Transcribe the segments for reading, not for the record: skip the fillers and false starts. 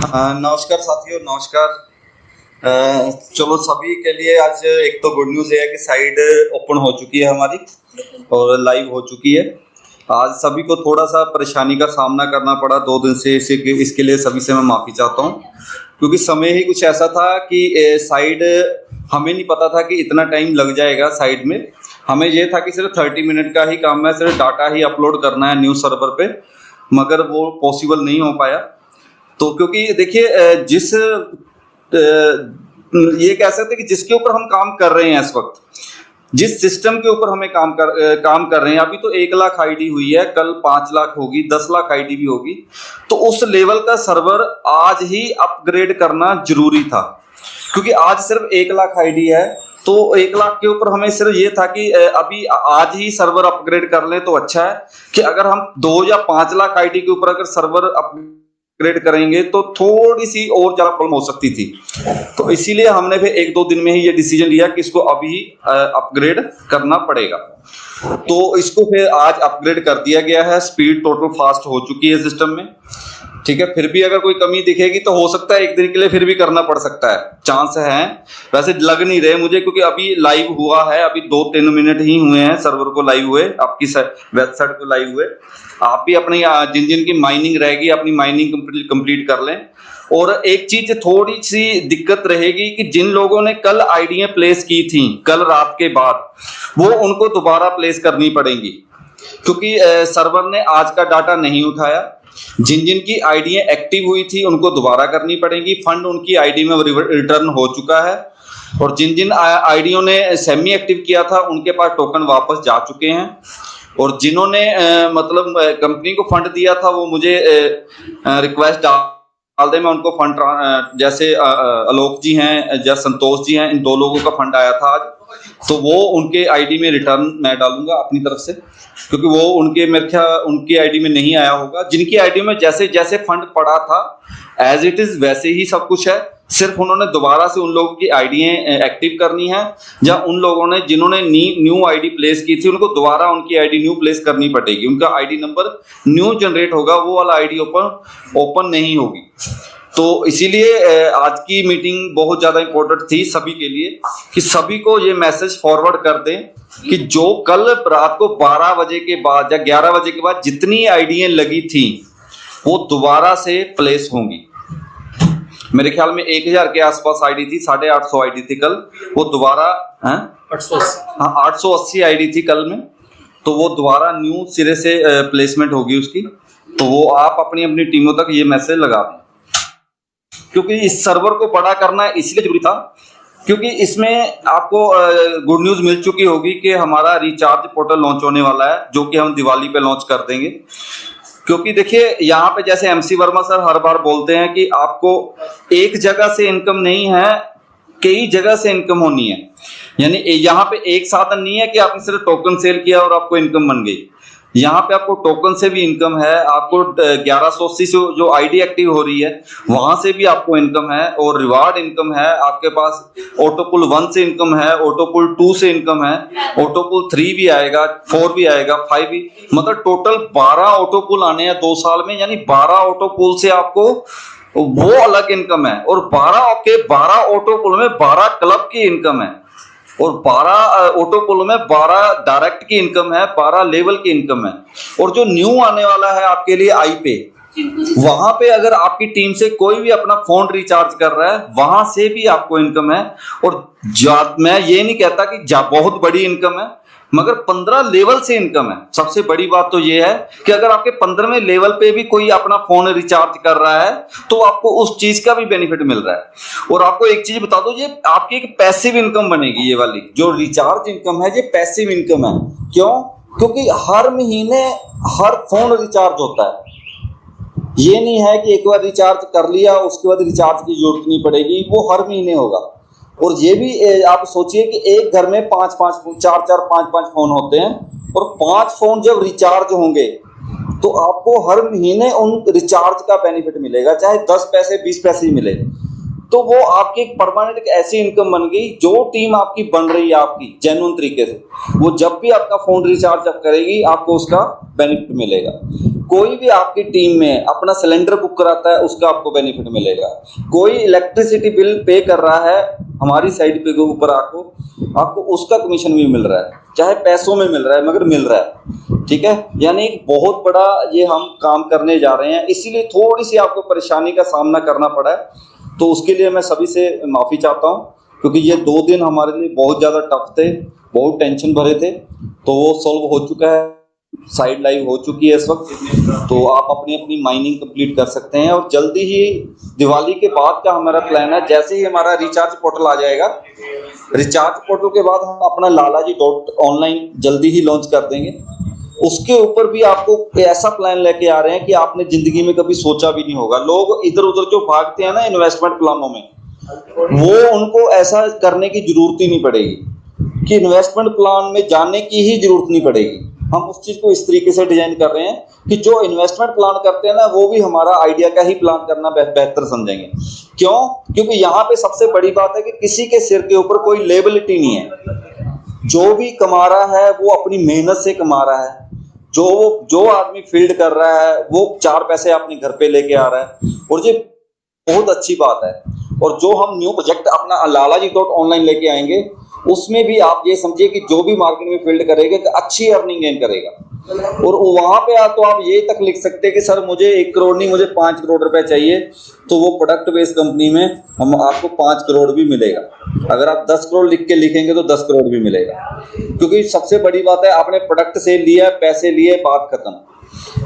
नमस्कार साथियों, नमस्कार। चलो सभी के लिए आज एक तो गुड न्यूज़ है कि साइट ओपन हो चुकी है हमारी और लाइव हो चुकी है। आज सभी को थोड़ा-सा परेशानी का सामना करना पड़ा 2 दिन से, इसके लिए सभी से मैं माफ़ी चाहता हूँ। क्योंकि समय ही कुछ ऐसा था कि साइट हमें नहीं पता था कि इतना टाइम लग जाएगा साइट में। हमें ये था कि सिर्फ़ 30 मिनट का ही काम है, सिर्फ़ डाटा ही अपलोड करना है न्यू सर्वर पे, मगर वो पॉसिबल नहीं हो पाया। तो क्योंकि देखिए ये कह सकते हैं कि जिसके ऊपर हम काम कर रहे हैं इस वक्त, जिस सिस्टम के ऊपर हमें काम कर रहे हैं, अभी तो 1 लाख आईडी हुई है, कल 5 लाख होगी, 10 लाख आईडी भी होगी। तो उस लेवल का सर्वर आज ही अपग्रेड करना जरूरी था, क्योंकि आज सिर्फ 1 लाख आईडी है। तो 1 लाख के ऊपर हमें सिर्फ ये था कि अभी आज ही सर्वर अपग्रेड कर लें तो अच्छा है, कि अगर हम 2 या 5 लाख आईडी के ऊपर अगर सर्वर अपग्रेड करेंगे तो थोड़ी सी और ज्यादा प्रॉब्लम हो सकती थी। तो इसीलिए हमने फिर 1-2 दिन में ही ये डिसीजन लिया कि इसको अभी अपग्रेड करना पड़ेगा। तो इसको फिर आज अपग्रेड कर दिया गया है, स्पीड टोटल फास्ट हो चुकी है सिस्टम में। ठीक है, फिर भी अगर कोई कमी दिखेगी तो हो सकता है एक दिन के लिए फिर भी करना पड़ सकता है, चांस है। वैसे लग नहीं रहे मुझे, क्योंकि अभी लाइव हुआ है, अभी 2-3 मिनट ही हुए हैं सर्वर को लाइव हुए, आपकी वेबसाइट को लाइव हुए। आप भी अपनी जिन जिन की माइनिंग रहेगी अपनी माइनिंग कंप्लीट कर लें। और एक चीज थोड़ी सी दिक्कत रहेगी कि जिन लोगों ने कल आईडियां प्लेस की थी कल रात के बाद, वो उनको दोबारा प्लेस करनी पड़ेंगी, क्योंकि सर्वर ने आज का डाटा नहीं उठाया। जिन जिन की आईडियां एक्टिव हुई थी उनको दोबारा करनी पड़ेगी, फंड उनकी आईडी में रिटर्न हो चुका है। और जिन जिन आईडियों ने सेमी एक्टिव किया था उनके पास टोकन वापस जा चुके हैं। और जिन्होंने मतलब कंपनी को फंड दिया था वो मुझे रिक्वेस्ट डाल दे, मैं उनको फंड जैसे आलोक जी हैं या संतोष जी हैं, इन 2 लोगों का फंड आया था आज, तो वो उनके आईडी में रिटर्न मैं डालूंगा अपनी तरफ से, क्योंकि वो मेरे ख्याल उनकी आईडी में नहीं आया होगा। जिनकी आईडी में जैसे जैसे फंड पड़ा था एज इट इज वैसे ही सब कुछ है, सिर्फ उन्होंने दोबारा से उन लोगों की आईडियां एक्टिव करनी है, या उन लोगों ने जिन्होंने न्यू आईडी प्लेस की थी उनको दोबारा उनकी आईडी न्यू प्लेस करनी पड़ेगी। उनका आईडी नंबर न्यू जनरेट होगा, वो वाला आईडी ओपन नहीं होगी। तो इसीलिए आज की मीटिंग बहुत ज्यादा इंपॉर्टेंट थी सभी के लिए, कि सभी को ये मैसेज फॉरवर्ड कर दें कि जो कल रात को 12 बजे के बाद या 11 बजे के बाद जितनी आईडियां लगी थी वो दोबारा से प्लेस होंगी। मेरे ख्याल में 1000 के आसपास आईडी थी, 850 आईडी थी कल, वो दोबारा 880 आईडी थी कल में, तो वो दोबारा न्यू सिरे से प्लेसमेंट होगी उसकी। तो वो आप अपनी अपनी टीमों तक ये मैसेज लगा दें, क्योंकि इस सर्वर को बड़ा करना इसलिए जरूरी था क्योंकि इसमें आपको गुड न्यूज मिल चुकी होगी कि हमारा रिचार्ज पोर्टल लॉन्च होने वाला है, जो कि हम दिवाली पे लॉन्च कर देंगे। क्योंकि देखिए यहाँ पे जैसे एमसी वर्मा सर हर बार बोलते हैं कि आपको एक जगह से इनकम नहीं है, कई जगह से इनकम होनी है। यानी यहाँ पे एक साधन नहीं है कि आपने सिर्फ टोकन सेल किया और आपको इनकम बन गई। यहाँ पे आपको टोकन से भी इनकम है, आपको 1180 से जो आईडी एक्टिव हो रही है वहां से भी आपको इनकम है, और रिवार्ड इनकम है आपके पास। ऑटोपुल 1 से इनकम है, ऑटोपुल 2 से इनकम है, ऑटोपुल 3 भी आएगा, 4 भी आएगा, 5 भी, मतलब टोटल 12 ऑटोपुल आने हैं 2 साल में। यानी 12 ऑटोपुल से आपको वो अलग इनकम है, और 12 ऑटोपुल में 12 क्लब की इनकम है, और 12 ऑटोपुल में 12 डायरेक्ट की इनकम है, 12 लेवल की इनकम है। और जो न्यू आने वाला है आपके लिए आई पे, वहां पे अगर आपकी टीम से कोई भी अपना फोन रिचार्ज कर रहा है वहां से भी आपको इनकम है। और मैं ये नहीं कहता कि बहुत बड़ी इनकम है, मगर 15 लेवल से इनकम है। सबसे बड़ी बात तो ये है कि अगर आपके 15वें लेवल पे भी कोई अपना फोन रिचार्ज कर रहा है तो आपको उस चीज का भी बेनिफिट मिल रहा है। और आपको एक चीज बता दो, ये आपकी एक पैसिव इनकम बनेगी। ये वाली जो रिचार्ज इनकम है ये पैसिव इनकम है। क्यों? क्योंकि हर महीने हर फोन रिचार्ज होता है। ये नहीं है कि एक बार रिचार्ज कर लिया उसके बाद रिचार्ज की जरूरत नहीं पड़ेगी, वो हर महीने होगा। और ये भी आप सोचिए कि एक घर में 5-5 4-4 5-5 फोन होते हैं, और 5 फोन जब रिचार्ज होंगे तो आपको हर महीने उन रिचार्ज का बेनिफिट मिलेगा, चाहे 10 पैसे 20 पैसे ही मिले। तो वो आपकी एक परमानेंट एक ऐसी इनकम बन गई। जो टीम आपकी बन रही है आपकी जेन्युइन तरीके से, वो जब भी आपका फोन रिचार्ज करेगी आपको उसका बेनिफिट मिलेगा। कोई भी आपकी टीम में अपना सिलेंडर बुक कराता है उसका आपको बेनिफिट मिलेगा। कोई इलेक्ट्रिसिटी बिल पे कर रहा है हमारी साइड पे के ऊपर आपको उसका कमीशन भी मिल रहा है, चाहे पैसों में मिल रहा है मगर मिल रहा है। ठीक है, यानी एक बहुत बड़ा ये हम काम करने जा रहे हैं, इसीलिए थोड़ी सी आपको परेशानी का सामना करना पड़ा है, तो उसके लिए मैं सभी से माफ़ी चाहता हूँ, क्योंकि ये 2 दिन हमारे लिए बहुत ज़्यादा टफ थे, बहुत टेंशन भरे थे। तो वो सॉल्व हो चुका है, साइड लाइव हो चुकी है इस वक्त, तो आप अपनी अपनी माइनिंग कंप्लीट कर सकते हैं। और जल्दी ही दिवाली के बाद का हमारा प्लान है, जैसे ही हमारा रिचार्ज पोर्टल आ जाएगा, रिचार्ज पोर्टल के बाद हम अपना लालाजी.online जल्दी ही लॉन्च कर देंगे। उसके ऊपर भी आपको ऐसा प्लान लेके आ रहे हैं कि आपने जिंदगी में कभी सोचा भी नहीं होगा। लोग इधर उधर जो भागते हैं ना इन्वेस्टमेंट प्लानों में, वो उनको ऐसा करने की जरूरत ही नहीं पड़ेगी कि इन्वेस्टमेंट प्लान में जाने की ही जरूरत नहीं पड़ेगी। हम उस चीज को इस तरीके से डिजाइन कर रहे हैं कि जो इन्वेस्टमेंट प्लान करते हैं ना, वो भी हमारा आइडिया का ही प्लान करना बेहतर समझेंगे। क्यों? क्योंकि यहाँ पे सबसे बड़ी बात है कि किसी के सिर के ऊपर कोई लेबिलिटी नहीं है। जो भी कमा रहा है वो अपनी मेहनत से कमा रहा है। जो आदमी फील्ड कर रहा है वो 4 पैसे अपने घर पे लेके आ रहा है, और ये बहुत अच्छी बात है। और जो हम न्यू प्रोजेक्ट अपना लालाजी.online लेके आएंगे, उसमें भी आप ये समझिए कि जो भी मार्केट में फील्ड करेगा तो अच्छी अर्निंग गेन करेगा। और वहां पे तो आप ये तक लिख सकते हैं कि सर मुझे 1 करोड़ नहीं, मुझे 5 करोड़ रुपए चाहिए, तो वो प्रोडक्ट बेस्ड कंपनी में हम आपको 5 करोड़ भी मिलेगा। अगर आप 10 करोड़ लिख के लिखेंगे तो 10 करोड़ भी मिलेगा, क्योंकि सबसे बड़ी बात है आपने प्रोडक्ट से लिया, पैसे लिए, बात खत्म।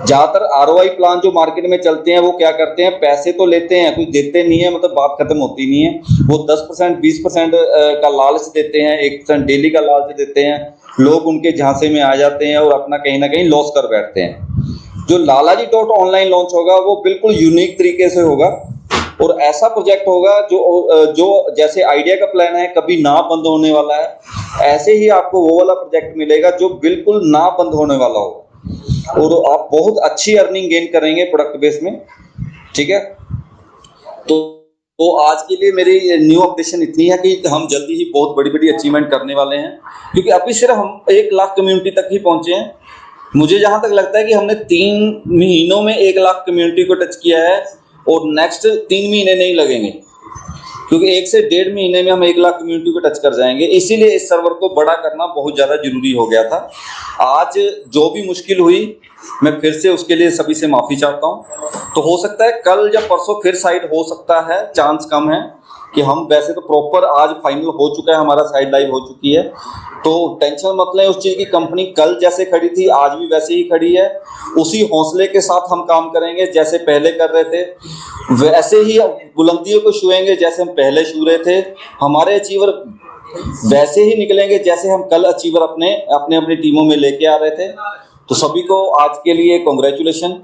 ज्यादातर ROI प्लान जो मार्केट में चलते हैं वो क्या करते हैं, पैसे तो लेते हैं, कुछ देते नहीं है, मतलब बात खत्म होती नहीं है। वो 10% 20% का लालच देते हैं, 1% डेली का लालच देते हैं, लोग उनके झांसे में आ जाते हैं और अपना कहीं ना कहीं लॉस कर बैठते हैं। जो लालाजी.online लॉन्च होगा वो बिल्कुल यूनिक तरीके से होगा, और ऐसा प्रोजेक्ट होगा जो जैसे आइडिया का प्लान है कभी ना बंद होने वाला है, ऐसे ही आपको वो वाला प्रोजेक्ट मिलेगा जो बिल्कुल ना बंद होने वाला होगा, और आप बहुत अच्छी अर्निंग गेन करेंगे प्रोडक्ट बेस में। ठीक है, तो आज के लिए मेरी न्यू अपडेशन इतनी है कि हम जल्दी ही बहुत बड़ी बड़ी अचीवमेंट करने वाले हैं, क्योंकि अभी सिर्फ हम 1 लाख कम्युनिटी तक ही पहुंचे हैं। मुझे जहां तक लगता है कि हमने 3 महीनों में 1 लाख कम्युनिटी को टच किया है, और नेक्स्ट 3 महीने नहीं लगेंगे, क्योंकि 1 से 1.5 महीने में हम 1 लाख कम्युनिटी को टच कर जाएंगे। इसीलिए इस सर्वर को बड़ा करना बहुत ज़्यादा जरूरी हो गया था। आज जो भी मुश्किल हुई, मैं फिर से उसके लिए सभी से माफ़ी चाहता हूँ। तो हो सकता है कल या परसों फिर साइड हो सकता है, चांस कम है कि हम, वैसे तो प्रॉपर आज फाइनल हो चुका है, हमारा साइड लाइव हो चुकी है, तो टेंशन मत लें उस चीज़ की। कंपनी कल जैसे खड़ी थी आज भी वैसे ही खड़ी है। उसी हौसले के साथ हम काम करेंगे जैसे पहले कर रहे थे, वैसे ही बुलंदियों को छुएंगे जैसे हम पहले छू रहे थे। हमारे अचीवर वैसे ही निकलेंगे जैसे हम कल अचीवर अपने अपनी टीमों में लेके आ रहे थे। तो सभी को आज के लिए कॉन्ग्रेचुलेशन।